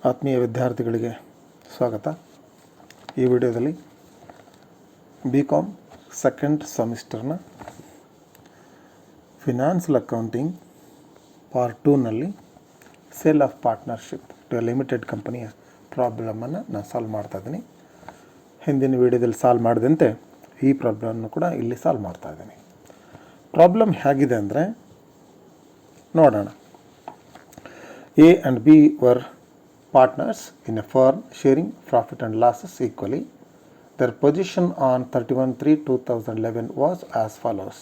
ಆತ್ಮೀಯ ವಿದ್ಯಾರ್ಥಿಗಳಿಗೆ ಸ್ವಾಗತ. ಈ ವಿಡಿಯೋದಲ್ಲಿ BCom ಸೆಕೆಂಡ್ ಸೆಮಿಸ್ಟರ್ನ ಫಿನಾನ್ಷಿಯಲ್ ಅಕೌಂಟಿಂಗ್ ಪಾರ್ಟ್ 2ನಲ್ಲಿ sale of partnership to a limited ಕಂಪನಿಯ ಪ್ರಾಬ್ಲಮನ್ನು ನಾನು ಸಾಲ್ವ್ ಮಾಡ್ತಾಯಿದ್ದೀನಿ. ಹಿಂದಿನ ವಿಡಿಯೋದಲ್ಲಿ ಸಾಲ್ವ್ ಮಾಡಿದಂತೆ ಈ ಪ್ರಾಬ್ಲಮ್ನು ಕೂಡ ಇಲ್ಲಿ ಸಾಲ್ವ್ ಮಾಡ್ತಾಯಿದ್ದೀನಿ. ಪ್ರಾಬ್ಲಮ್ ಹೇಗಿದೆ ಅಂದರೆ ನೋಡೋಣ. A and B were partners in a firm sharing profit and losses equally. Their position on 31/3/2011 was as follows.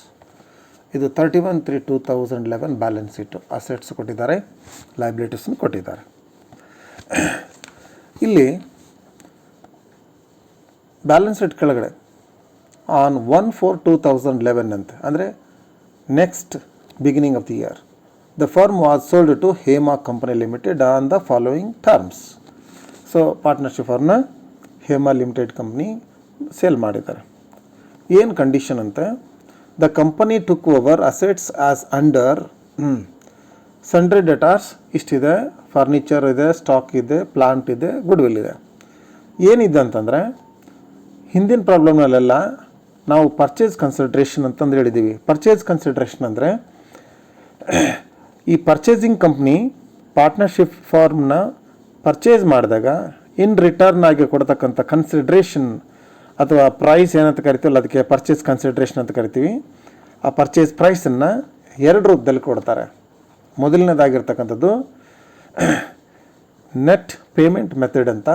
ಇದು 31/3/2011 ಬ್ಯಾಲೆನ್ಸ್ ಶೀಟ್. ಅಸೆಟ್ಸ್ ಕೊಟ್ಟಿದ್ದಾರೆ, ಲಯಬಿಲಿಟೀಸ್ನ ಕೊಟ್ಟಿದ್ದಾರೆ. ಇಲ್ಲಿ ಬ್ಯಾಲೆನ್ಸ್ ಶೀಟ್ ಕೆಳಗಡೆ ಆನ್ 1/4/2011 ಅಂತ ಅಂದರೆ next beginning of the year the firm was sold to Hema Company Limited on the following terms. So partnership firmನ Hema limited company sale ಮಾಡಿದ್ದಾರೆ. ಏನು ಕಂಡೀಷನ್ ಅಂತ, the company took over assets as under sundry debtors ಇಷ್ಟಿದೆ, furniture ಇದೆ, stock ಇದೆ, plant ಇದೆ, goodwill ಇದೆ. ಏನಿದೆ ಅಂತಂದರೆ ಹಿಂದಿನ ಪ್ರಾಬ್ಲಮ್ನಲ್ಲೆಲ್ಲ ನಾವು ಪರ್ಚೇಸ್ ಕನ್ಸಿಡ್ರೇಷನ್ ಅಂತಂದು ಹೇಳಿದ್ದೀವಿ. ಪರ್ಚೇಸ್ ಕನ್ಸಿಡ್ರೇಷನ್ ಅಂದರೆ ಈ ಪರ್ಚೇಸಿಂಗ್ ಕಂಪ್ನಿ ಪಾರ್ಟ್ನರ್ಶಿಪ್ ಫಾರ್ಮ್ನ ಪರ್ಚೇಸ್ ಮಾಡಿದಾಗ ಇನ್ ರಿಟರ್ನ್ ಆಗಿ ಕೊಡ್ತಕ್ಕಂಥ ಕನ್ಸಿಡ್ರೇಷನ್ ಅಥವಾ ಪ್ರೈಸ್ ಏನಂತ ಕರಿತೀವಲ್ಲ ಅದಕ್ಕೆ ಪರ್ಚೇಸ್ ಕನ್ಸಿಡ್ರೇಷನ್ ಅಂತ ಕರಿತೀವಿ. ಆ ಪರ್ಚೇಸ್ ಪ್ರೈಸನ್ನು ಎರಡು ರೂಪದಲ್ಲಿ ಕೊಡ್ತಾರೆ. ಮೊದಲನೇದಾಗಿರ್ತಕ್ಕಂಥದ್ದು ನೆಟ್ ಪೇಮೆಂಟ್ ಮೆಥಡ್ ಅಂತ,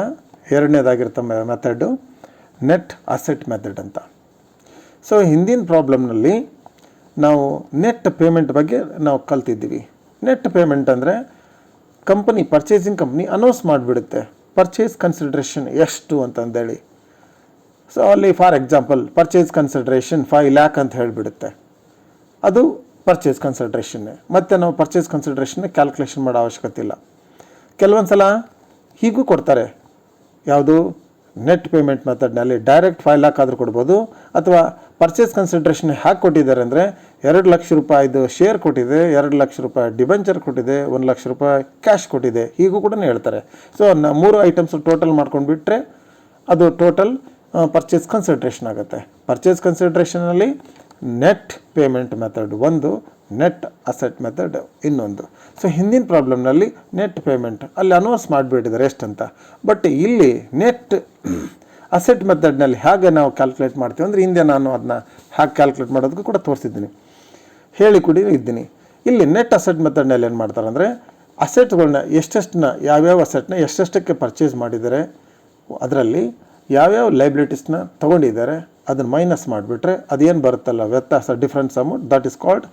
ಎರಡನೇದಾಗಿರ್ತ ಮೆಥಡು ನೆಟ್ ಅಸೆಟ್ ಮೆಥಡ್ ಅಂತ. ಸೊ ಹಿಂದಿನ ಪ್ರಾಬ್ಲಮ್ನಲ್ಲಿ ನಾವು ನೆಟ್ ಪೇಮೆಂಟ್ ಬಗ್ಗೆ ನಾವು ಕಲ್ತಿದ್ದೀವಿ. ನೆಟ್ ಪೇಮೆಂಟ್ ಅಂದರೆ ಕಂಪನಿ ಪರ್ಚೇಸಿಂಗ್ ಕಂಪ್ನಿ ಅನೌನ್ಸ್ ಮಾಡಿಬಿಡುತ್ತೆ ಪರ್ಚೇಸ್ ಕನ್ಸಿಡ್ರೇಷನ್ ಎಷ್ಟು ಅಂತಂದೇಳಿ. ಸೊ ಅಲ್ಲಿ for example purchase consideration 5 lakh ಅಂತ ಹೇಳಿಬಿಡುತ್ತೆ. ಅದು ಪರ್ಚೇಸ್ ಕನ್ಸಿಡ್ರೇಷನ್ನೇ. ಮತ್ತು ನಾವು ಪರ್ಚೇಸ್ ಕನ್ಸಿಡ್ರೇಷನ್ನ ಕ್ಯಾಲ್ಕುಲೇಷನ್ ಮಾಡೋ ಅವಶ್ಯಕತೆ ಇಲ್ಲ. ಕೆಲವೊಂದು ಸಲ ಹೀಗೂ ಕೊಡ್ತಾರೆ. ಯಾವುದು ನೆಟ್ ಪೇಮೆಂಟ್ ಮೆಥಡ್ನಲ್ಲಿ ಡೈರೆಕ್ಟ್ 5 lakh ಆದರೂ ಕೊಡ್ಬೋದು, ಅಥವಾ ಪರ್ಚೇಸ್ ಕನ್ಸಿಡ್ರೇಷನ್ ಹ್ಯಾಗೆ ಕೊಟ್ಟಿದ್ದಾರೆ ಅಂದರೆ 2 ಲಕ್ಷ ರೂಪಾಯಿದು ಶೇರ್ ಕೊಟ್ಟಿದೆ, 2 ಲಕ್ಷ ರೂಪಾಯಿ ಡಿಬೆಂಚರ್ ಕೊಟ್ಟಿದೆ, 1 ಲಕ್ಷ ರೂಪಾಯಿ ಕ್ಯಾಶ್ ಕೊಟ್ಟಿದೆ, ಹೀಗೂ ಕೂಡ ಹೇಳ್ತಾರೆ. ಸೊ 3 ಐಟಮ್ಸ್ ಟೋಟಲ್ ಮಾಡ್ಕೊಂಡು ಬಿಟ್ಟರೆ ಅದು ಟೋಟಲ್ ಪರ್ಚೇಸ್ ಕನ್ಸಿಡ್ರೇಷನ್ ಆಗುತ್ತೆ. ಪರ್ಚೇಸ್ ಕನ್ಸಿಡ್ರೇಷನಲ್ಲಿ ನೆಟ್ ಪೇಮೆಂಟ್ ಮೆಥಡ್ ಒಂದು, ನೆಟ್ ಅಸೆಟ್ ಮೆಥಡ್ ಇನ್ನೊಂದು. ಸೊ ಹಿಂದಿನ ಪ್ರಾಬ್ಲಮ್ನಲ್ಲಿ ನೆಟ್ ಪೇಮೆಂಟ್ ಅಲ್ಲಿ ಅನೌನ್ಸ್ ಮಾಡಿಬಿಟ್ಟಿದ್ದಾರೆ ಎಷ್ಟಂತ. ಬಟ್ ಇಲ್ಲಿ ನೆಟ್ ಅಸೆಟ್ ಮೆಥಡ್ನಲ್ಲಿ ಹೇಗೆ ನಾವು ಕ್ಯಾಲ್ಕುಲೇಟ್ ಮಾಡ್ತೀವಿ ಅಂದರೆ ಹಿಂದೆ ನಾನು ಅದನ್ನ ಹೇಗೆ ಕ್ಯಾಲ್ಕುಲೇಟ್ ಮಾಡೋದಕ್ಕೂ ಕೂಡ ತೋರಿಸಿದ್ದೀನಿ, ಹೇಳಿ ಕೂಡ ಇದ್ದೀನಿ. ಇಲ್ಲಿ ನೆಟ್ ಅಸೆಟ್ ಮೆಥಡ್ನಲ್ಲಿ ಏನು ಮಾಡ್ತಾರೆ ಅಂದರೆ ಅಸೆಟ್ಗಳನ್ನ ಎಷ್ಟೆಷ್ಟನ್ನ ಯಾವ್ಯಾವ ಅಸೆಟ್ನ ಎಷ್ಟೆಷ್ಟಕ್ಕೆ ಪರ್ಚೇಸ್ ಮಾಡಿದ್ದಾರೆ, ಅದರಲ್ಲಿ ಯಾವ್ಯಾವ ಲೈಬಿಲಿಟೀಸ್ನ ತೊಗೊಂಡಿದ್ದಾರೆ ಅದನ್ನು ಮೈನಸ್ ಮಾಡಿಬಿಟ್ರೆ ಅದೇನು ಬರುತ್ತಲ್ಲ ವ್ಯತ್ಯಾಸ, difference amount, that is called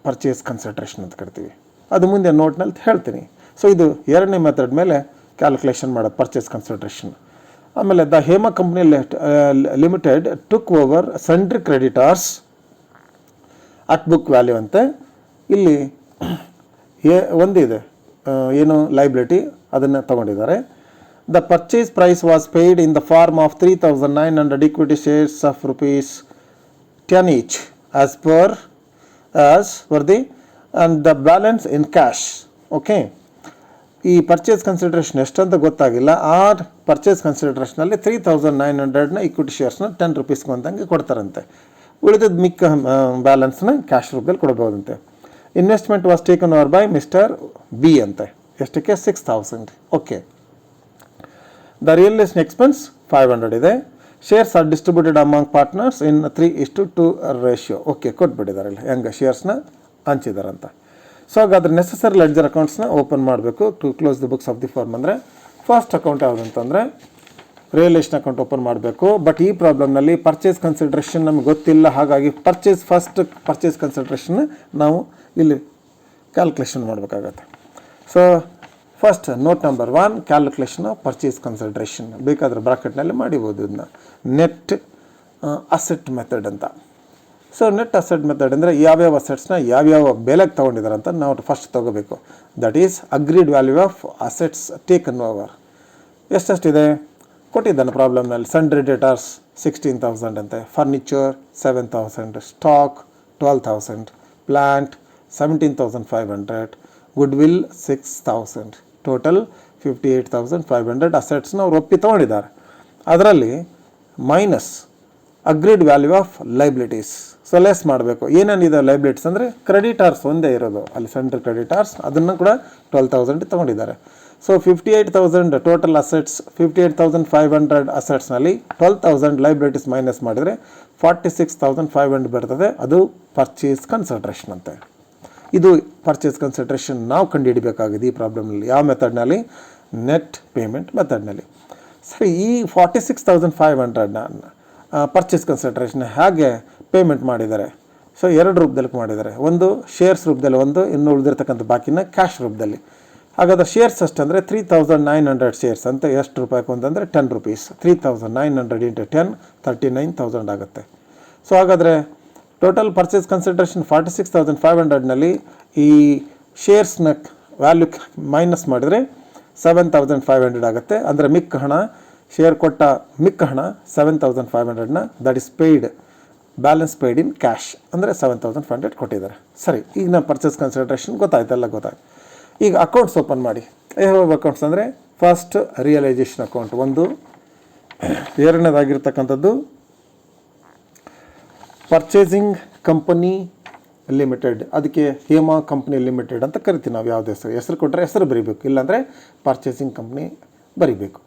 purchase consideration ಅಂತ ಕರಿತೀವಿ. ಅದು ಮುಂದೆ ನೋಟ್ನಲ್ಲಿ ಹೇಳ್ತೀನಿ. ಸೊ ಇದು ಎರಡನೇ ಮೆಥಡ್ ಮೇಲೆ ಕ್ಯಾಲ್ಕುಲೇಷನ್ ಮಾಡೋದು ಪರ್ಚೇಸ್ ಕನ್ಸಿಡ್ರೇಷನ್. ಆಮೇಲೆ the Hema company limited took over sundry creditors at book value ಅಂತೆ. ಇಲ್ಲಿ ಒಂದಿದೆ ಏನು ಲೈಬಿಲಿಟಿ, ಅದನ್ನು ತಗೊಂಡಿದ್ದಾರೆ. The purchase price was paid in the form of 3,900 equity shares of ₹10 each as per the and the balance in cash. Okay, ಈ purchase consideration ಎಷ್ಟಂತ ಗೊತ್ತಾಗಿಲ್ಲ. ಆ ಪರ್ಚೇಸ್ ಕನ್ಸಿಡ್ರೇಷನಲ್ಲಿ 3,900ನ ಇಕ್ವಿಟಿ ಶೇರ್ಸ್ನ ₹10 ಬಂದಂಗೆ ಕೊಡ್ತಾರಂತೆ. ಉಳಿದದ್ದು ಮಿಕ್ಕ ಬ್ಯಾಲೆನ್ಸ್ನ ಕ್ಯಾಶ್ ರೂಪದಲ್ಲಿ ಕೊಡ್ಬೋದಂತೆ. Investment was taken over by mister B ಅಂತೆ. ಎಷ್ಟಕ್ಕೆ? 6,000. Okay, the real estate expense 500 ಇದೆ. Shares are distributed among partners in 3:2 ratio. Okay, ಕೊಟ್ಬಿಟ್ಟಿದ್ದಾರೆ ಇಲ್ಲಿ ಹೆಂಗೆ ಶೇರ್ಸ್ನ ಹಂಚಿದಾರಂತ. ಸೊ ಹಾಗಾದ್ರೆ ನೆಸಸರಿ ಲೆಡ್ಜರ್ ಅಕೌಂಟ್ಸ್ನ ಓಪನ್ ಮಾಡಬೇಕು to close the books of the firm. ಅಂದರೆ ಫಸ್ಟ್ ಅಕೌಂಟ್ ಯಾವುದಂತಂದರೆ ರಿಯಲ್ ಎಸ್ಟೇಟ್ ಅಕೌಂಟ್ ಓಪನ್ ಮಾಡಬೇಕು. ಬಟ್ ಈ ಪ್ರಾಬ್ಲಮ್ನಲ್ಲಿ ಪರ್ಚೇಸ್ ಕನ್ಸಿಡ್ರೇಷನ್ ನಮಗೆ ಗೊತ್ತಿಲ್ಲ, ಹಾಗಾಗಿ ಪರ್ಚೇಸ್ ಕನ್ಸಿಡ್ರೇಷನ್ ನಾವು ಇಲ್ಲಿ ಕ್ಯಾಲ್ಕುಲೇಷನ್ ಮಾಡಬೇಕಾಗತ್ತೆ. So first note number 1, calculation of purchase consideration. ಬೇಕಾದರೆ ಬ್ರಾಕೆಟ್ನಲ್ಲಿ ಮಾಡಿಬೋದು ಇದನ್ನ. ನೆಟ್ ಅಸೆಟ್ ಮೆಥಡ್ ಅಂತ. ಸೊ ನೆಟ್ ಅಸೆಟ್ ಮೆಥಡ್ ಅಂದರೆ ಯಾವ್ಯಾವ ಅಸೆಟ್ಸ್ನ ಯಾವ್ಯಾವ ಬೆಲೆಗೆ ತೊಗೊಂಡಿದ್ದಾರೆ ಅಂತ ನಾವು ಫಸ್ಟ್ ತೊಗೋಬೇಕು. That is agreed value of assets taken over. ಎಷ್ಟೆಷ್ಟಿದೆ ಕೊಟ್ಟಿದ್ದಾನೆ ಪ್ರಾಬ್ಲಮ್ನಲ್ಲಿ. ಸನ್ಡ್ರಿ ಡೆಟಾರ್ಸ್ 16,000 ಅಂತೆ, furniture 7,000, stock 12,000, plant 17,500, goodwill 6,000, total 58,500 ಅಸೆಟ್ಸ್ನ ಅವ್ರು ಒಪ್ಪಿ ತೊಗೊಂಡಿದ್ದಾರೆ. ಅದರಲ್ಲಿ minus agreed value of liabilities. So less ಮಾಡಬೇಕು. ಏನೇನಿದೆ ಲೈಬಿಲಿಟೀಸ್ ಅಂದರೆ ಕ್ರೆಡಿಟಾರ್ಸ್ ಒಂದೇ ಇರೋದು, ಅಲ್ಲಿ ಸೆಂಟ್ರಲ್ ಕ್ರೆಡಿಟಾರ್ಸ್, ಅದನ್ನು ಕೂಡ 12,000 ತೊಗೊಂಡಿದ್ದಾರೆ. ಸೊ 58,000 ಟೋಟಲ್ ಅಸೆಟ್ಸ್, 58,500 ಅಸೆಟ್ಸ್ನಲ್ಲಿ 12,000 ಲೈಬಿಲಿಟೀಸ್ ಮೈನಸ್ ಮಾಡಿದರೆ 46,500 ಬರ್ತದೆ. ಅದು ಪರ್ಚೇಸ್ ಕನ್ಸಿಡರೇಷನ್ ಅಂತೆ. ಇದು ಪರ್ಚೇಸ್ ಕನ್ಸಿಡರೇಷನ್ ನಾವು ಕಂಡುಹಿಡಬೇಕಾಗಿದೆ ಈ ಪ್ರಾಬ್ಲಮ್ನಲ್ಲಿ. ಯಾವ ಮೆಥಡ್ನಲ್ಲಿ? Net payment ಮೆಥಡ್ನಲ್ಲಿ. ಸರಿ, ಈ 46,500ನ ಪರ್ಚೇಸ್ ಕನ್ಸಿಡರೇಷನ್ ಹೇಗೆ ಪೇಮೆಂಟ್ ಮಾಡಿದ್ದಾರೆ? ಸೊ 2 ರೂಪದಲ್ಲಿ ಮಾಡಿದ್ದಾರೆ. ಒಂದು ಶೇರ್ಸ್ ರೂಪದಲ್ಲಿ, ಒಂದು ಇನ್ನು ಉಳಿದಿರ್ತಕ್ಕಂಥ ಬಾಕಿನ ಕ್ಯಾಶ್ ರೂಪದಲ್ಲಿ. ಹಾಗಾದ್ರೆ ಶೇರ್ಸ್ ಅಷ್ಟಂದರೆ 3,900 ಶೇರ್ಸ್ ಅಂತ. ಎಷ್ಟು ರೂಪಾಯಿಗೆ ಅಂತಂದರೆ 10 rupees. 3,900 × 10 39,000 ಆಗುತ್ತೆ. ಸೊ ಹಾಗಾದರೆ ಟೋಟಲ್ ಪರ್ಚೇಸ್ ಕನ್ಸಿಡರೇಷನ್ 46,500ನಲ್ಲಿ ಈ ಶೇರ್ಸ್ನ ವ್ಯಾಲ್ಯೂ ಮೈನಸ್ ಮಾಡಿದರೆ 7,500 ಆಗುತ್ತೆ. ಅಂದರೆ ಮಿಕ್ಕ ಹಣ, ಶೇರ್ ಕೊಟ್ಟ ಮಿಕ್ಕ ಹಣ 7,500ನ that is paid, balance paid in cash, ಅಂದರೆ 7,500 ಕೊಟ್ಟಿದ್ದಾರೆ. ಸರಿ, ಈಗ ನಾವು ಪರ್ಚೇಸ್ ಕನ್ಸಿಡರೇಷನ್ ಗೊತ್ತಾಯ್ತು, ಎಲ್ಲ ಗೊತ್ತಾಯ್ತು. ಈಗ ಅಕೌಂಟ್ಸ್ ಓಪನ್ ಮಾಡಿ. ಯಾವ ಅಕೌಂಟ್ಸ್ ಅಂದರೆ ಫಸ್ಟ್ ರಿಯಲೈಸೇಷನ್ ಅಕೌಂಟ್ ಒಂದು, ಎರಡನೇದಾಗಿರ್ತಕ್ಕಂಥದ್ದು ಪರ್ಚೇಸಿಂಗ್ ಕಂಪನಿ ಲಿಮಿಟೆಡ್. ಅದಕ್ಕೆ ಹೇಮಾ ಕಂಪ್ನಿ ಲಿಮಿಟೆಡ್ ಅಂತ ಕರಿತೀವಿ ನಾವು. ಯಾವುದೇ ಹೆಸರು ಕೊಟ್ಟರೆ ಹೆಸರು ಬರೀಬೇಕು, ಇಲ್ಲಾಂದರೆ ಪರ್ಚೇಸಿಂಗ್ ಕಂಪ್ನಿ ಬರೀಬೇಕು.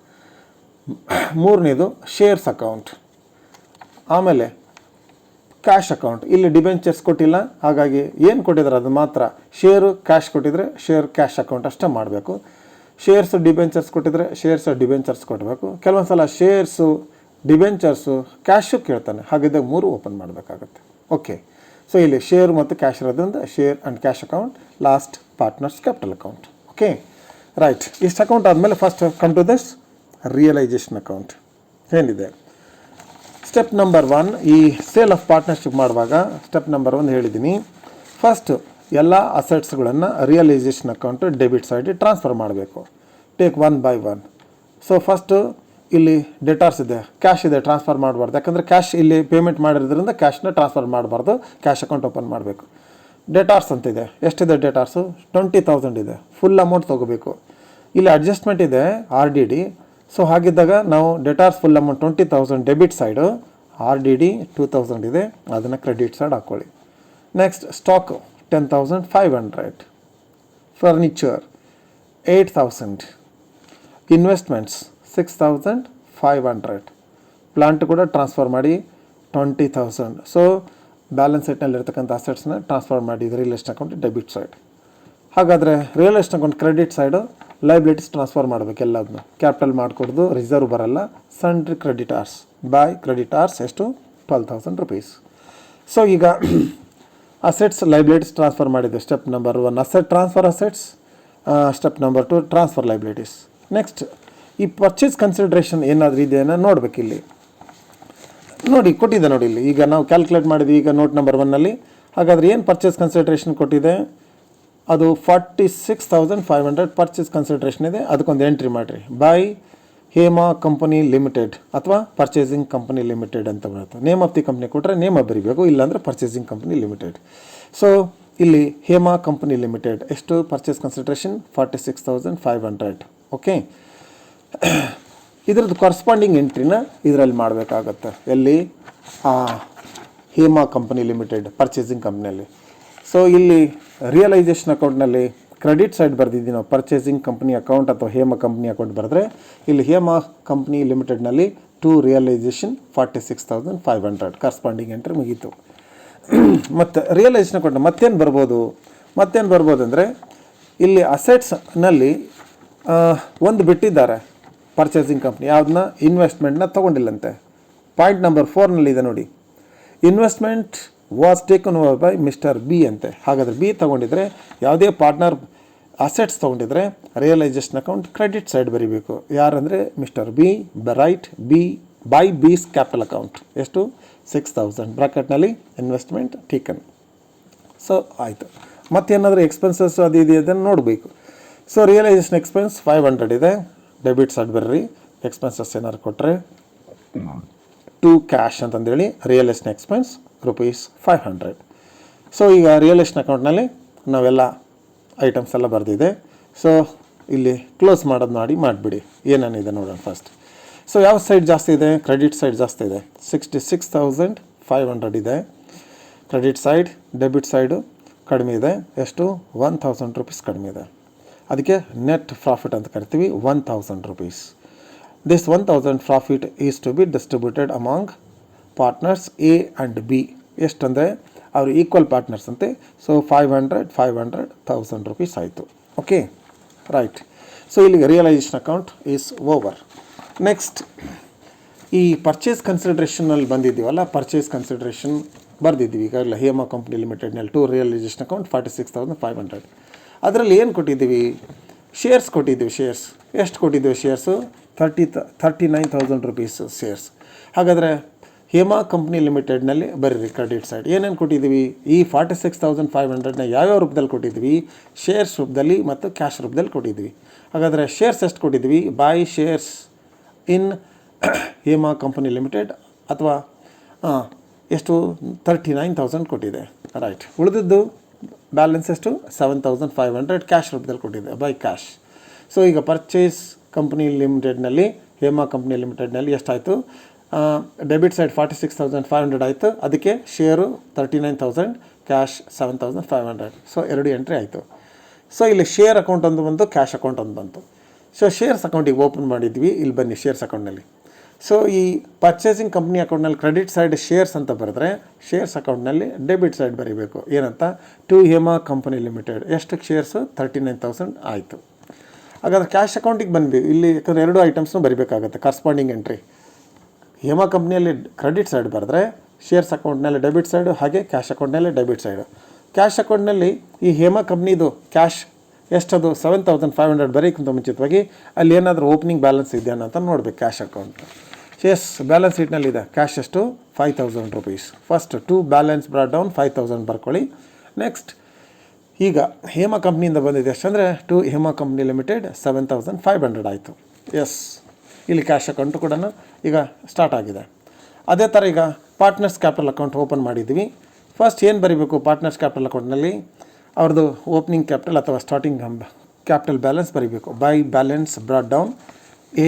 ಮೂರನೇದು ಶೇರ್ಸ್ ಅಕೌಂಟ್. ಆಮೇಲೆ ಕ್ಯಾಶ್ ಅಕೌಂಟ್. ಇಲ್ಲಿ ಡಿಬೆಂಚರ್ಸ್ ಕೊಟ್ಟಿಲ್ಲ, ಹಾಗಾಗಿ ಏನು ಕೊಟ್ಟಿದ್ದಾರೆ ಅದು ಮಾತ್ರ. ಶೇರು ಕ್ಯಾಶ್ ಕೊಟ್ಟಿದ್ರೆ ಶೇರ್ ಕ್ಯಾಶ್ ಅಕೌಂಟ್ ಅಷ್ಟೇ ಮಾಡಬೇಕು. ಶೇರ್ಸು ಡಿಬೆಂಚರ್ಸ್ ಕೊಟ್ಟಿದ್ರೆ ಶೇರ್ಸು ಡಿಬೆಂಚರ್ಸ್ ಕೊಡಬೇಕು. ಕೆಲವೊಂದು ಸಲ ಶೇರ್ಸು ಡಿಬೆಂಚರ್ಸು ಕ್ಯಾಶು ಕೇಳ್ತಾನೆ, ಹಾಗಿದ್ದಾಗ 3 ಓಪನ್ ಮಾಡಬೇಕಾಗುತ್ತೆ. ಓಕೆ, ಸೊ ಇಲ್ಲಿ ಶೇರ್ ಮತ್ತು ಕ್ಯಾಶ್ ಇರೋದ್ರಿಂದ share and cash account, last partners capital account. Okay, right. ಇಷ್ಟು ಅಕೌಂಟ್ ಆದಮೇಲೆ first come to this realisation account. ಏನಿದೆ ಸ್ಟೆಪ್ ನಂಬರ್ 1, ಈ ಸೇಲ್ ಆಫ್ ಪಾರ್ಟ್ನರ್ಶಿಪ್ ಮಾಡುವಾಗ ಸ್ಟೆಪ್ ನಂಬರ್ 1 ಹೇಳಿದ್ದೀನಿ. ಫಸ್ಟ್ ಎಲ್ಲ ಅಸೆಟ್ಸ್ಗಳನ್ನು ರಿಯಲೈಸೇಷನ್ ಅಕೌಂಟು ಡೆಬಿಟ್ ಸೈಡಿಗೆ ಟ್ರಾನ್ಸ್ಫರ್ ಮಾಡಬೇಕು. Take 1 by 1. ಸೊ ಫಸ್ಟು ಇಲ್ಲಿ ಡೆಟಾರ್ಸ್ ಇದೆ, ಕ್ಯಾಶ್ ಇದೆ, ಟ್ರಾನ್ಸ್ಫರ್ ಮಾಡಬಾರ್ದು. ಯಾಕಂದರೆ ಕ್ಯಾಶ್ ಇಲ್ಲಿ ಪೇಮೆಂಟ್ ಮಾಡಿರೋದ್ರಿಂದ ಕ್ಯಾಶ್ನ ಟ್ರಾನ್ಸ್ಫರ್ ಮಾಡಬಾರ್ದು, ಕ್ಯಾಶ್ ಅಕೌಂಟ್ ಓಪನ್ ಮಾಡಬೇಕು. ಡೆಟಾರ್ಸ್ ಅಂತಿದೆ. ಎಷ್ಟಿದೆ ಡೆಟಾರ್ಸು? 20,000 ಇದೆ. ಫುಲ್ ಅಮೌಂಟ್ ತೊಗೋಬೇಕು. ಇಲ್ಲಿ ಅಡ್ಜಸ್ಟ್ಮೆಂಟ್ ಇದೆ RDD. ಸೊ ಹಾಗಿದ್ದಾಗ ನಾವು debtors full amount 20,000 debit side, RDD 2,000 ಇದೆ, ಅದನ್ನು ಕ್ರೆಡಿಟ್ ಸೈಡ್ ಹಾಕ್ಕೊಳ್ಳಿ. Next stock 10,500, furniture 8,000, investments 6,500, plant ಕೂಡ ಟ್ರಾನ್ಸ್ಫರ್ ಮಾಡಿ 20,000. ಸೊ ಬ್ಯಾಲೆನ್ಸ್ ಶೀಟ್ನಲ್ಲಿರ್ತಕ್ಕಂಥ ಅಸೆಟ್ಸ್ನ ಟ್ರಾನ್ಸ್ಫರ್ ಮಾಡಿದರೆ real estate account debit side. ಹಾಗಾದರೆ real estate account credit side liabilities transfer ಮಾಡಬೇಕು. ಎಲ್ಲದನ್ನು ಕ್ಯಾಪಿಟಲ್ ಮಾಡಿಕೊಡ್ದು, ರಿಸರ್ವ್ ಬರಲ್ಲ. ಸೆಂಟ್ರಲ್ ಕ್ರೆಡಿಟಾರ್ಸ್ ಬೈ ಕ್ರೆಡಿಟಾರ್ಸ್ ಎಷ್ಟು? 12,000 rupees. ಸೊ ಈಗ ಅಸೆಟ್ಸ್ ಲೈಬಿಲಿಟೀಸ್ ಟ್ರಾನ್ಸ್ಫರ್ ಮಾಡಿದೆ. Step number 1 asset transfer assets. Step number 2 transfer liabilities. Next ಈ purchase consideration ಏನಾದರೂ ಇದೆಯಾ ನೋಡ್ಬೇಕು. ಇಲ್ಲಿ ನೋಡಿ ಕೊಟ್ಟಿದೆ, ನೋಡಿ ಇಲ್ಲಿ ಈಗ ನಾವು ಕ್ಯಾಲ್ಕುಲೇಟ್ ಮಾಡಿದ್ವಿ ಈಗ ನೋಟ್ ನಂಬರ್ 1ನಲ್ಲಿ. ಹಾಗಾದರೆ ಏನು ಪರ್ಚೇಸ್ ಕನ್ಸಿಡರೇಷನ್ ಕೊಟ್ಟಿದೆ? ಅದು 46,500 ಪರ್ಚೇಸ್ ಕನ್ಸಿಡರೇಷನ್ ಇದೆ. ಅದಕ್ಕೊಂದು ಎಂಟ್ರಿ ಮಾಡಿರಿ. ಬೈ ಹೇಮಾ ಕಂಪನಿ ಲಿಮಿಟೆಡ್ ಅಥವಾ ಪರ್ಚೇಸಿಂಗ್ ಕಂಪನಿ ಲಿಮಿಟೆಡ್ ಅಂತ ಬರುತ್ತೆ. ನೇಮ್ ಆಫ್ ದಿ ಕಂಪ್ನಿ ಕೊಟ್ಟರೆ ನೇಮ್ ಬರೀಬೇಕು, ಇಲ್ಲಾಂದರೆ ಪರ್ಚೇಸಿಂಗ್ ಕಂಪನಿ ಲಿಮಿಟೆಡ್. ಸೊ ಇಲ್ಲಿ ಹೇಮಾ ಕಂಪನಿ ಲಿಮಿಟೆಡ್ ಎಷ್ಟು ಪರ್ಚೇಸ್ ಕನ್ಸಿಡರೇಷನ್? 46,500. ಓಕೆ, ಇದರದ್ದು ಕರೆಸ್ಪಾಂಡಿಂಗ್ ಎಂಟ್ರಿನ ಇದರಲ್ಲಿ ಮಾಡಬೇಕಾಗತ್ತೆ. ಎಲ್ಲಿ? ಹೇಮಾ ಕಂಪನಿ ಲಿಮಿಟೆಡ್ ಪರ್ಚೇಸಿಂಗ್ ಕಂಪ್ನಿಯಲ್ಲಿ. ಸೊ ಇಲ್ಲಿ ರಿಯಲೈಸೇಷನ್ ಅಕೌಂಟ್ನಲ್ಲಿ ಕ್ರೆಡಿಟ್ ಸೈಡ್ ಬರೆದಿದ್ದೀವಿ ನಾವು, ಪರ್ಚೇಸಿಂಗ್ ಕಂಪ್ನಿ ಅಕೌಂಟ್ ಅಥವಾ ಹೇಮಾ ಕಂಪ್ನಿ ಅಕೌಂಟ್ ಬರೆದ್ರೆ, ಇಲ್ಲಿ ಹೇಮಾ ಕಂಪ್ನಿ ಲಿಮಿಟೆಡ್ನಲ್ಲಿ ಟು ರಿಯಲೈಸೇಷನ್ 46,500 ಕರೆಸ್ಪಾಂಡಿಂಗ್ ಎಂಟ್ರಿ ಮುಗೀತು. ಮತ್ತು ರಿಯಲೈಸೇಷನ್ ಅಕೌಂಟ್ ಮತ್ತೇನು ಬರ್ಬೋದು ಅಂದರೆ ಇಲ್ಲಿ ಅಸೆಟ್ಸ್ನಲ್ಲಿ ಒಂದು ಬಿಟ್ಟಿದ್ದಾರೆ ಪರ್ಚೇಸಿಂಗ್ ಕಂಪ್ನಿ, ಯಾವುದನ್ನ? ಇನ್ವೆಸ್ಟ್ಮೆಂಟ್ನ ತೊಗೊಂಡಿಲ್ಲಂತೆ. ಪಾಯಿಂಟ್ ನಂಬರ್ 4 ನೋಡಿ, investment was taken over by mister B ಅಂತೆ. ಹಾಗಾದರೆ ಬಿ ತೊಗೊಂಡಿದ್ರೆ, ಯಾವುದೇ ಪಾರ್ಟ್ನರ್ ಅಸೆಟ್ಸ್ ತೊಗೊಂಡಿದ್ರೆ ರಿಯಲೈಸೇಷನ್ ಅಕೌಂಟ್ ಕ್ರೆಡಿಟ್ ಸೈಡ್ ಬರೀಬೇಕು. ಯಾರಂದರೆ mister B, right B by B's capital account ಎಷ್ಟು? 6,000 ಬ್ರಾಕೆಟ್ನಲ್ಲಿ ಇನ್ವೆಸ್ಟ್ಮೆಂಟ್ ಟೇಕನ್. ಸೊ ಆಯಿತು. ಮತ್ತೇನಾದರೂ ಎಕ್ಸ್ಪೆನ್ಸಸ್ ಅದು ಇದೆ ಅದನ್ನು ನೋಡಬೇಕು. ಸೊ ರಿಯಲೈಸೇಷನ್ ಎಕ್ಸ್ಪೆನ್ಸ್ 500 ಇದೆ, ಡೆಬಿಟ್ ಸೈಡ್ ಬರ್ರಿ. ಎಕ್ಸ್ಪೆನ್ಸಸ್ ಏನಾದ್ರು ಕೊಟ್ಟರೆ ಟು ಕ್ಯಾಶ್ ಅಂತಂದೇಳಿ ರಿಯಲೈಸೇಷನ್ ಎಕ್ಸ್ಪೆನ್ಸ್ ₹500. ಸೊ ಈಗ ರಿಯಲೈಸೇಷನ್ ಅಕೌಂಟ್ನಲ್ಲಿ ನಾವೆಲ್ಲ ಐಟಮ್ಸ್ ಎಲ್ಲ ಬರೆದಿದೆ. ಸೊ ಇಲ್ಲಿ ಕ್ಲೋಸ್ ಮಾಡೋದು ಮಾಡಿಬಿಡಿ ಏನೇನಿದೆ ನೋಡೋಣ ಫಸ್ಟ್. ಸೊ ಯಾವ ಸೈಡ್ ಜಾಸ್ತಿ ಇದೆ? ಕ್ರೆಡಿಟ್ ಸೈಡ್ ಜಾಸ್ತಿ ಇದೆ. 66,500 ಇದೆ ಕ್ರೆಡಿಟ್ ಸೈಡ್. ಡೆಬಿಟ್ ಸೈಡು ಕಡಿಮೆ ಇದೆ. ಎಷ್ಟು? 1,000 ರೂಪೀಸ್ ಕಡಿಮೆ ಇದೆ. ಅದಕ್ಕೆ ನೆಟ್ ಪ್ರಾಫಿಟ್ ಅಂತ ಕರಿತೀವಿ, 1,000 rupees. This 1,000 profit is to be distributed among partners A and B. ಎಷ್ಟಂದರೆ ಅವರು ಈಕ್ವಲ್ ಪಾರ್ಟ್ನರ್ಸ್ ಅಂತೆ. ಸೊ 500, 1,000 ರೂಪೀಸ್ ಆಯಿತು. Okay, right. ಸೊ ಇಲ್ಲಿಗೆ realisation account is over. Next ಈ ಪರ್ಚೇಸ್ ಕನ್ಸಿಡ್ರೇಷನಲ್ಲಿ ಬಂದಿದ್ದೀವಲ್ಲ, ಪರ್ಚೇಸ್ ಕನ್ಸಿಡ್ರೇಷನ್ ಬರೆದಿದ್ದೀವಿ ಈಗಾಗಲೇ. ಹೇಮಾ ಕಂಪ್ನಿ ಲಿಮಿಟೆಡ್ನಲ್ಲಿ ಟು ರಿಯಲೈಸೇಷನ್ ಅಕೌಂಟ್ 46,500. ಅದರಲ್ಲಿ ಏನು ಕೊಟ್ಟಿದ್ದೀವಿ? ಶೇರ್ಸ್ ಕೊಟ್ಟಿದ್ದೀವಿ. ಶೇರ್ಸ್ ಎಷ್ಟು ಕೊಟ್ಟಿದ್ದೀವಿ? Shares 39,000 rupees shares. ಹಾಗಾದರೆ ಹೇಮಾ ಕಂಪ್ನಿ ಲಿಮಿಟೆಡ್ನಲ್ಲಿ ಬರೀರಿ ಕ್ರೆಡಿಟ್ ಸೈಡ್ ಏನೇನು ಕೊಟ್ಟಿದ್ದೀವಿ? ಈ 46,500ನ ಯಾವ್ಯಾವ ರೂಪದಲ್ಲಿ ಕೊಟ್ಟಿದ್ದೀವಿ? ಶೇರ್ಸ್ ರೂಪದಲ್ಲಿ ಮತ್ತು ಕ್ಯಾಶ್ ರೂಪದಲ್ಲಿ ಕೊಟ್ಟಿದ್ದೀವಿ. ಹಾಗಾದರೆ ಶೇರ್ಸ್ ಎಷ್ಟು ಕೊಟ್ಟಿದ್ದೀವಿ? By shares in Hema company limited ಅಥವಾ ಎಷ್ಟು? 39,000 ಕೊಟ್ಟಿದೆ. ರೈಟ್. ಉಳಿದಿದ್ದು ಬ್ಯಾಲೆನ್ಸ್ ಎಷ್ಟು? 7,500 ಕ್ಯಾಶ್ ರೂಪದಲ್ಲಿ ಕೊಟ್ಟಿದೆ, ಬೈ ಕ್ಯಾಶ್. ಸೊ ಈಗ ಪರ್ಚೇಸ್ ಕಂಪ್ನಿ ಲಿಮಿಟೆಡ್ನಲ್ಲಿ, ಹೇಮಾ ಕಂಪ್ನಿ ಲಿಮಿಟೆಡ್ನಲ್ಲಿ ಎಷ್ಟಾಯಿತು? ಡೆಬಿಟ್ ಸೈಡ್ 46,500 ಆಯಿತು. ಅದಕ್ಕೆ ಶೇರು 39,000, ಕ್ಯಾಶ್ 7,500. ಸೊ 2 ಎಂಟ್ರಿ ಆಯಿತು. ಸೊ ಇಲ್ಲಿ ಶೇರ್ ಅಕೌಂಟ್ ಒಂದು ಬಂತು, ಕ್ಯಾಶ್ ಅಕೌಂಟ್ ಒಂದು ಬಂತು. ಸೊ ಶೇರ್ಸ್ ಅಕೌಂಟಿಗೆ ಓಪನ್ ಮಾಡಿದ್ವಿ. ಇಲ್ಲಿ ಬನ್ನಿ ಶೇರ್ಸ್ ಅಕೌಂಟ್ನಲ್ಲಿ. ಸೊ ಈ ಪರ್ಚೇಸಿಂಗ್ ಕಂಪ್ನಿ ಅಕೌಂಟ್ನಲ್ಲಿ ಕ್ರೆಡಿಟ್ ಸೈಡ್ ಶೇರ್ಸ್ ಅಂತ ಬರೆದ್ರೆ, ಶೇರ್ಸ್ ಅಕೌಂಟ್ನಲ್ಲಿ ಡೆಬಿಟ್ ಸೈಡ್ ಬರೀಬೇಕು. ಏನಂತ? To Hema company limited. ಎಷ್ಟಕ್ಕೆ ಶೇರ್ಸು? 39,000 ಆಯಿತು. ಹಾಗಾದ್ರೆ ಕ್ಯಾಶ್ ಅಕೌಂಟಿಗೆ ಬಂದ್ವಿ. ಇಲ್ಲಿ ಯಾಕಂದರೆ 2 ಐಟಮ್ಸ್ನೂ ಬರೀಬೇಕಾಗುತ್ತೆ, ಕರೆಸ್ಪಾಂಡಿಂಗ್ ಎಂಟ್ರಿ. ಹೇಮಾ ಕಂಪ್ನಿಯಲ್ಲಿ ಕ್ರೆಡಿಟ್ ಸೈಡ್ ಬರೆದ್ರೆ, ಶೇರ್ಸ್ ಅಕೌಂಟ್ನಲ್ಲಿ ಡೆಬಿಟ್ ಸೈಡು, ಹಾಗೆ ಕ್ಯಾಶ್ ಅಕೌಂಟ್ನಲ್ಲಿ ಡೆಬಿಟ್ ಸೈಡು. ಕ್ಯಾಶ್ ಅಕೌಂಟ್ನಲ್ಲಿ ಈ ಹೇಮಾ ಕಂಪ್ನಿದು ಕ್ಯಾಶ್ ಎಷ್ಟದು? 7,500 ಬರೀಕ್ಕಿಂತ ಮುಂಚಿತವಾಗಿ ಅಲ್ಲಿ ಏನಾದರೂ ಓಪನಿಂಗ್ ಬ್ಯಾಲೆನ್ಸ್ ಇದೆಯಾ ಅಂತ ನೋಡಬೇಕು. ಕ್ಯಾಶ್ ಅಕೌಂಟ್ ಎಸ್ ಬ್ಯಾಲೆನ್ಸ್ ಶೀಟ್ನಲ್ಲಿದೆ. ಕ್ಯಾಶ್ ಎಷ್ಟು? 5,000 rupees. First to balance brought down 5,000 ಬರ್ಕೊಳ್ಳಿ. ನೆಕ್ಸ್ಟ್ ಈಗ ಹೇಮಾ ಕಂಪ್ನಿಯಿಂದ ಬಂದಿದೆ ಎಷ್ಟಂದರೆ ಟು ಹೇಮಾ ಕಂಪ್ನಿ ಲಿಮಿಟೆಡ್ 7,500 ಆಯಿತು. ಎಸ್, ಇಲ್ಲಿ ಕ್ಯಾಶ್ ಅಕೌಂಟು ಕೂಡ ಈಗ ಸ್ಟಾರ್ಟ್ ಆಗಿದೆ. ಅದೇ ಥರ ಈಗ ಪಾರ್ಟ್ನರ್ಸ್ ಕ್ಯಾಪಿಟಲ್ ಅಕೌಂಟ್ ಓಪನ್ ಮಾಡಿದ್ದೀವಿ. ಫಸ್ಟ್ ಏನು ಬರೀಬೇಕು? ಪಾರ್ಟ್ನರ್ಸ್ ಕ್ಯಾಪಿಟಲ್ ಅಕೌಂಟ್ನಲ್ಲಿ ಅವ್ರದ್ದು ಓಪನಿಂಗ್ ಕ್ಯಾಪಿಟಲ್ ಅಥವಾ ಸ್ಟಾರ್ಟಿಂಗ್ ಕ್ಯಾಪಿಟಲ್ ಬ್ಯಾಲೆನ್ಸ್ ಬರೀಬೇಕು. By balance brought down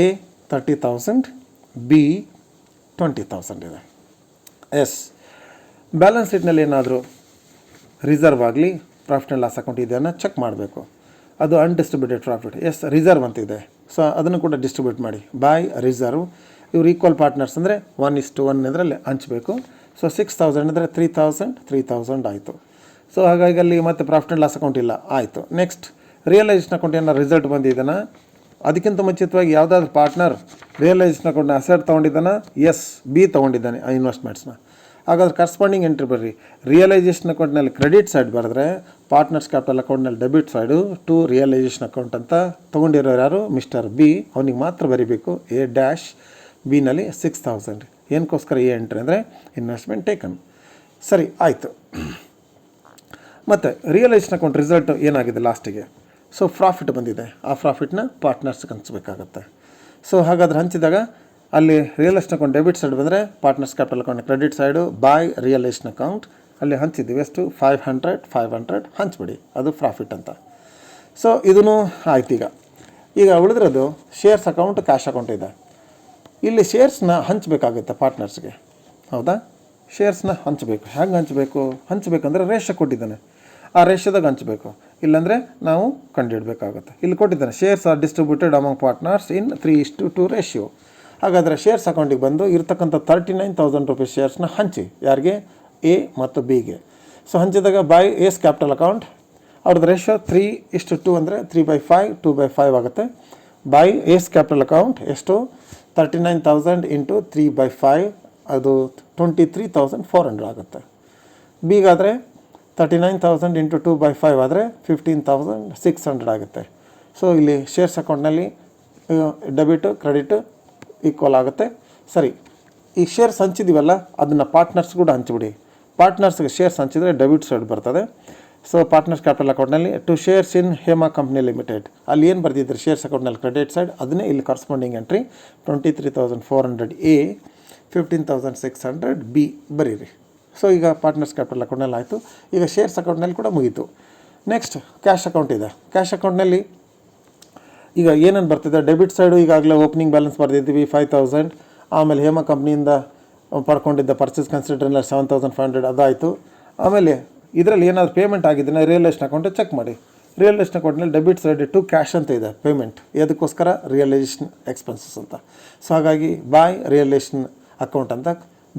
A 30,000, B 20,000 ಇದೆ. ಎಸ್, ಬ್ಯಾಲೆನ್ಸ್ ಶೀಟ್ನಲ್ಲಿ ಏನಾದರೂ ರಿಸರ್ವ್ ಆಗಲಿ ಪ್ರಾಫಿಟ್ ಆ್ಯಂಡ್ ಲಾಸ್ ಅಕೌಂಟ್ ಇದೆಯನ್ನ ಚೆಕ್ ಮಾಡಬೇಕು. ಅದು ಅನ್ಡಿಸ್ಟ್ರಿಬ್ಯೂಟೆಡ್ ಪ್ರಾಫಿಟ್. ಎಸ್, ರಿಸರ್ವ್ ಅಂತಿದೆ. ಸೊ ಅದನ್ನು ಕೂಡ ಡಿಸ್ಟ್ರಿಬ್ಯೂಟ್ ಮಾಡಿ. By reserve. ಇವ್ರು ಈಕ್ವಲ್ ಪಾರ್ಟ್ನರ್ಸ್ ಅಂದರೆ 1:1 ಇದರಲ್ಲಿ ಹಂಚಬೇಕು. ಸೊ 6,000 ಅಂದರೆ 3,000 ಆಯಿತು. ಸೊ ಹಾಗಾಗಿ ಅಲ್ಲಿ ಮತ್ತೆ ಪ್ರಾಫಿಟ್ ಆ್ಯಂಡ್ ಲಾಸ್ ಅಕೌಂಟ್ ಇಲ್ಲ, ಆಯಿತು. ನೆಕ್ಸ್ಟ್ ರಿಯಲೈಸೇಷನ್ ಅಕೌಂಟ್ ಏನಾರು ರಿಸಲ್ಟ್ ಬಂದಿದ್ದಾನ? ಅದಕ್ಕಿಂತ ಮುಂಚಿತವಾಗಿ ಯಾವುದಾದ್ರು ಪಾರ್ಟ್ನರ್ ರಿಯಲೈಸೇಷನ್ ಅಕೌಂಟ್ನ ಅಸೆಟ್ ತೊಗೊಂಡಿದ್ದಾನ? ಎಸ್, ಬಿ ತೊಗೊಂಡಿದ್ದಾನೆ ಆ ಇನ್ವೆಸ್ಟ್ಮೆಂಟ್ಸ್ನ. ಹಾಗಾದ್ರೆ ಕರೆಸ್ಪಾಂಡಿಂಗ್ ಎಂಟ್ರಿ ಬರ್ರಿ. ರಿಯಲೈಸೇಷನ್ ಅಕೌಂಟ್ನಲ್ಲಿ ಕ್ರೆಡಿಟ್ ಸೈಡ್ ಬರೆದ್ರೆ, ಪಾರ್ಟ್ನರ್ಸ್ ಕ್ಯಾಪಿಟಲ್ ಅಕೌಂಟ್ನಲ್ಲಿ debit side to realisation account ಅಂತ ತೊಗೊಂಡಿರೋರು ಯಾರು? Mister B. ಅವನಿಗೆ ಮಾತ್ರ ಬರೀಬೇಕು ಎ ಡ್ಯಾಶ್. ಬಿನಲ್ಲಿ 6,000. ಏನಕ್ಕೋಸ್ಕರ ಎ ಎಂಟ್ರಿ ಅಂದರೆ ಇನ್ವೆಸ್ಟ್ಮೆಂಟ್ ಟೇಕನ್. ಸರಿ, ಆಯಿತು. ಮತ್ತು ರಿಯಲೈಸೇಷನ್ ಅಕೌಂಟ್ ರಿಸಲ್ಟ್ ಏನಾಗಿದೆ ಲಾಸ್ಟಿಗೆ? ಸೊ ಪ್ರಾಫಿಟ್ ಬಂದಿದೆ. ಆ ಪ್ರಾಫಿಟ್ನ ಪಾರ್ಟ್ನರ್ಸ್ಗೆ ಹಂಚಬೇಕಾಗತ್ತೆ. ಸೊ ಹಾಗಾದ್ರೆ ಹಂಚಿದಾಗ ಅಲ್ಲಿ ರಿಯಲೈಸೇಷನ್ ಅಕೌಂಟ್ ಡೆಬಿಟ್ ಸೈಡ್ ಬಂದರೆ partners capital account credit side by realisation account ಅಲ್ಲಿ ಹಂಚಿದ್ದೀವಿ. ಎಷ್ಟು? 500 ಹಂಚ್ಬಿಡಿ, ಅದು ಪ್ರಾಫಿಟ್ ಅಂತ. ಸೊ ಇದೂ ಆಯ್ತು. ಈಗ ಉಳಿದಿರೋದು ಶೇರ್ಸ್ ಅಕೌಂಟ್, ಕ್ಯಾಶ್ ಅಕೌಂಟ್ ಇದೆ. ಇಲ್ಲಿ ಶೇರ್ಸ್ನ ಹಂಚಬೇಕಾಗುತ್ತೆ ಪಾರ್ಟ್ನರ್ಸ್ಗೆ, ಹೌದಾ? ಶೇರ್ಸ್ನ ಹಂಚಬೇಕು. ಹೇಗೆ ಹಂಚಬೇಕಂದ್ರೆ ರೇಷೋ ಕೊಟ್ಟಿದ್ದಾನೆ, ಆ ರೇಷೋದಾಗ ಹಂಚಬೇಕು. ಇಲ್ಲಾಂದರೆ ನಾವು ಕಂಡುಹಿಡಬೇಕಾಗುತ್ತೆ. ಇಲ್ಲಿ ಕೊಟ್ಟಿದ್ದಾನೆ shares are distributed among partners in 3:2 ratio. ಹಾಗಾದರೆ ಶೇರ್ಸ್ ಅಕೌಂಟಿಗೆ ಬಂದು ಇರ್ತಕ್ಕಂಥ 39,000 ರೂಪೀಸ್ ಶೇರ್ಸ್ನ ಹಂಚಿ. ಯಾರಿಗೆ? ಎ ಮತ್ತು ಬಿಗೆ. So ಹಂಚಿದಾಗ by S capital account ಅವ್ರದ್ದು ರೇಷೋ 3:2 ಅಂದರೆ 3/5, 2/5 ಆಗುತ್ತೆ. ಬೈ ಎಸ್ ಕ್ಯಾಪಿಟಲ್ ಅಕೌಂಟ್ ಎಷ್ಟು? 39,000 ಇಂಟು 3/5, ಅದು 23,400 ಆಗುತ್ತೆ. ಬಿಗಾದರೆ 39,000 ಇಂಟು 2/5 ಆದರೆ 15,600 ಆಗುತ್ತೆ. ಸೊ ಇಲ್ಲಿ ಶೇರ್ಸ್ ಅಕೌಂಟ್ನಲ್ಲಿ ಡೆಬಿಟು ಕ್ರೆಡಿಟು ಈಕ್ವಲ್ ಆಗುತ್ತೆ. ಸರಿ, ಈ ಶೇರ್ಸ್ ಹಂಚಿದ್ದೀವಲ್ಲ ಅದನ್ನು ಪಾರ್ಟ್ನರ್ಸ್ ಕೂಡ ಹಂಚಿಬಿಡಿ. ಪಾರ್ಟ್ನರ್ಸ್ಗೆ ಶೇರ್ಸ್ ಹಂಚಿದರೆ ಡೆಬಿಟ್ ಸೈಡ್ ಬರ್ತದೆ. ಸೊ ಪಾರ್ಟ್ನರ್ಸ್ ಕ್ಯಾಪಿಟಲ್ ಅಕೌಂಟ್ನಲ್ಲಿ to shares in Hema company limited ಅಲ್ಲಿ ಏನು ಬರ್ದಿದ್ರು ಶೇರ್ಸ್ ಅಕೌಂಟ್ನಲ್ಲಿ ಕ್ರೆಡಿಟ್ ಸೈಡ್, ಅದನ್ನೇ ಇಲ್ಲಿ ಕರೆಸ್ಪಾಂಡಿಂಗ್ ಎಂಟ್ರಿ 23,400 ಎ, 15,600 ಬಿ ಬರೀರಿ. ಸೊ ಈಗ ಪಾರ್ಟ್ನರ್ಸ್ ಕ್ಯಾಪಿಟಲ್ ಅಕೌಂಟ್ನಲ್ಲಿ ಆಯಿತು. ಈಗ ಶೇರ್ಸ್ ಅಕೌಂಟ್ನಲ್ಲಿ ಕೂಡ ಮುಗೀತು. ನೆಕ್ಸ್ಟ್ ಕ್ಯಾಶ್ ಅಕೌಂಟ್ ಇದೆ. ಕ್ಯಾಶ್ ಅಕೌಂಟ್ನಲ್ಲಿ ಈಗ ಏನೇನು ಬರ್ತಿದೆ, ಡೆಬಿಟ್ ಸೈಡು ಈಗಾಗಲೇ ಓಪನಿಂಗ್ ಬ್ಯಾಲೆನ್ಸ್ ಬರೆದಿದ್ದೀವಿ 5000. ಆಮೇಲೆ ಹೇಮಾ ಕಂಪ್ನಿಯಿಂದ ಪಡ್ಕೊಂಡಿದ್ದ ಪರ್ಚೇಸ್ ಕನ್ಸಿಡರ್ನಲ್ಲಿ 7500 ಅದಾಯಿತು. ಆಮೇಲೆ ಇದರಲ್ಲಿ ಏನಾದರೂ ಪೇಮೆಂಟ್ ಆಗಿದ್ದನ್ನ ರಿಯಲ್ ಎಸ್ಟೇಟ್ ಅಕೌಂಟಿಗೆ ಚೆಕ್ ಮಾಡಿ. ರಿಯಲ್ ಎಸ್ಟೇಟ್ ಅಕೌಂಟ್ನಲ್ಲಿ ಡೆಬಿಟ್ ಸೈಡ್ ಟು ಕ್ಯಾಶ್ ಅಂತ ಇದೆ ಪೇಮೆಂಟ್, ಅದಕ್ಕೋಸ್ಕರ ರಿಯಲೈಸೇಷನ್ ಎಕ್ಸ್ಪೆನ್ಸಸ್ ಅಂತ. ಸೊ ಹಾಗಾಗಿ ಬಾಯ್ ರಿಯಲೈಸೇಷನ್ ಅಕೌಂಟ್ ಅಂತ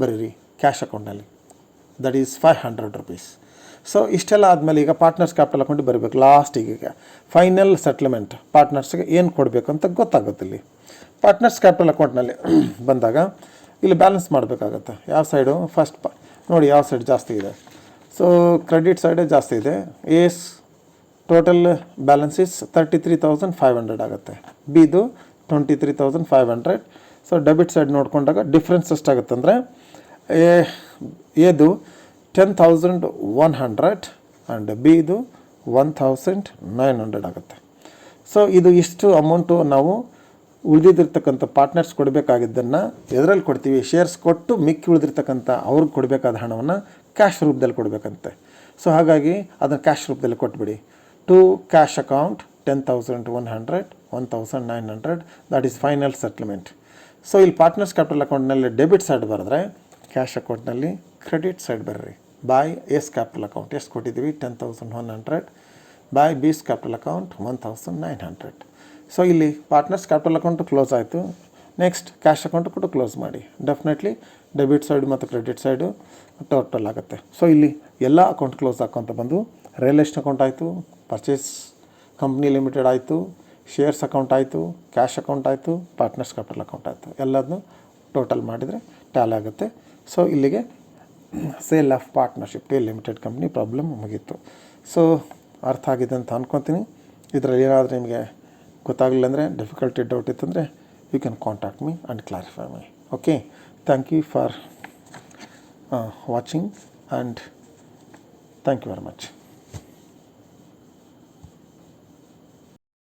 ಬರೀರಿ ಕ್ಯಾಶ್ ಅಕೌಂಟ್ನಲ್ಲಿ, ದಟ್ ಈಸ್ 500 rupees. ಸೊ ಇಷ್ಟೆಲ್ಲ ಆದಮೇಲೆ ಈಗ ಪಾರ್ಟ್ನರ್ಸ್ ಕ್ಯಾಪಿಟಲ್ ಅಕೌಂಟಿಗೆ ಬರಬೇಕು. ಲಾಸ್ಟಿಗೆ ಫೈನಲ್ ಸೆಟ್ಲ್ಮೆಂಟ್ ಪಾರ್ಟ್ನರ್ಸ್ಗೆ ಏನು ಕೊಡಬೇಕು ಅಂತ ಗೊತ್ತಾಗುತ್ತೆ. ಇಲ್ಲಿ ಪಾರ್ಟ್ನರ್ಸ್ ಕ್ಯಾಪಿಟಲ್ ಅಕೌಂಟ್ನಲ್ಲಿ ಬಂದಾಗ ಇಲ್ಲಿ ಬ್ಯಾಲೆನ್ಸ್ ಮಾಡಬೇಕಾಗತ್ತೆ. ಯಾವ ಸೈಡು ಫಸ್ಟ್ ನೋಡಿ ಯಾವ ಸೈಡ್ ಜಾಸ್ತಿ ಇದೆ. ಸೊ ಕ್ರೆಡಿಟ್ ಸೈಡೇ ಜಾಸ್ತಿ ಇದೆ. ಎಸ್ ಟೋಟಲ್ ಬ್ಯಾಲೆನ್ಸ್ ಇಸ್ 33,500 ಆಗುತ್ತೆ. ಬಿದು 23,500. ಸೊ ಡೆಬಿಟ್ ಸೈಡ್ ನೋಡಿಕೊಂಡಾಗ ಡಿಫ್ರೆನ್ಸ್ ಎಷ್ಟಾಗುತ್ತೆ ಅಂದರೆ ಎದು 10,100 ಆ್ಯಂಡ್ ಬಿದು 1,900 ಆಗುತ್ತೆ. ಸೊ ಇದು ಇಷ್ಟು ಅಮೌಂಟು ನಾವು ಉಳಿದಿರ್ತಕ್ಕಂಥ ಪಾರ್ಟ್ನರ್ಸ್ ಕೊಡಬೇಕಾಗಿದ್ದನ್ನು ಎದರಲ್ಲಿ ಕೊಡ್ತೀವಿ, ಶೇರ್ಸ್ ಕೊಟ್ಟು ಮಿಕ್ಕಿ ಉಳಿದಿರ್ತಕ್ಕಂಥ ಅವ್ರಿಗೆ ಕೊಡಬೇಕಾದ ಹಣವನ್ನು ಕ್ಯಾಶ್ ರೂಪದಲ್ಲಿ ಕೊಡಬೇಕಂತೆ. ಸೊ ಹಾಗಾಗಿ ಅದನ್ನು ಕ್ಯಾಶ್ ರೂಪದಲ್ಲಿ ಕೊಟ್ಬಿಡಿ. To cash account 10,100, 1,900, that is final settlement. So ಇಲ್ಲಿ ಪಾರ್ಟ್ನರ್ಸ್ ಕ್ಯಾಪಿಟಲ್ ಅಕೌಂಟ್ನಲ್ಲಿ ಡೆಬಿಟ್ ಸೈಡ್ ಬರೆದ್ರೆ ಕ್ಯಾಶ್ ಅಕೌಂಟ್ನಲ್ಲಿ ಕ್ರೆಡಿಟ್ ಸೈಡ್ ಬರ್ರಿ. ಬಾಯ್ ಎಸ್ ಕ್ಯಾಪಿಟಲ್ ಅಕೌಂಟ್ ಎಷ್ಟು ಕೊಟ್ಟಿದ್ದೀವಿ 10,100, ಬಾಯ್ ಬಿಸ್ ಕ್ಯಾಪಿಟಲ್ ಅಕೌಂಟ್ 1,900. ಸೊ ಇಲ್ಲಿ ಪಾರ್ಟ್ನರ್ಸ್ ಕ್ಯಾಪಿಟಲ್ ಅಕೌಂಟು ಕ್ಲೋಸ್ ಆಯಿತು. ನೆಕ್ಸ್ಟ್ ಕ್ಯಾಶ್ ಅಕೌಂಟು ಕೂಡ ಕ್ಲೋಸ್ ಮಾಡಿ. ಡೆಫಿನೆಟ್ಲಿ ಡೆಬಿಟ್ ಸೈಡ್ ಮತ್ತು ಕ್ರೆಡಿಟ್ ಸೈಡು ಟೋಟಲ್ ಆಗುತ್ತೆ. ಸೊ ಇಲ್ಲಿ ಎಲ್ಲ ಅಕೌಂಟ್ ಕ್ಲೋಸ್ ಹಾಕೊಂತ ಬಂದು ರಿಯಲ್ ಎಸ್ಟೇಟ್ ಅಕೌಂಟ್ ಆಯಿತು, ಪರ್ಚೇಸ್ ಕಂಪ್ನಿ ಲಿಮಿಟೆಡ್ ಆಯಿತು, ಶೇರ್ಸ್ ಅಕೌಂಟ್ ಆಯಿತು, ಕ್ಯಾಶ್ ಅಕೌಂಟ್ ಆಯಿತು, ಪಾರ್ಟ್ನರ್ಸ್ ಕ್ಯಾಪಿಟಲ್ ಅಕೌಂಟ್ ಆಯಿತು. ಎಲ್ಲದನ್ನು ಟೋಟಲ್ ಮಾಡಿದರೆ ಟ್ಯಾಲಿ ಆಗುತ್ತೆ. ಸೊ ಇಲ್ಲಿಗೆ sale of partnership T limited company problem ಮುಗೀತು. ಸೊ ಅರ್ಥ ಆಗಿದೆ ಅಂತ ಅಂದ್ಕೊತೀನಿ. ಇದರಲ್ಲಿ ಏನಾದರೂ ನಿಮಗೆ ಗೊತ್ತಾಗಲಿಲ್ಲ ಅಂದರೆ, ಡಿಫಿಕಲ್ಟಿ ಡೌಟ್ ಇತ್ತಂದರೆ you can contact me and clarify me. Okay, thank you for watching and thank you very much.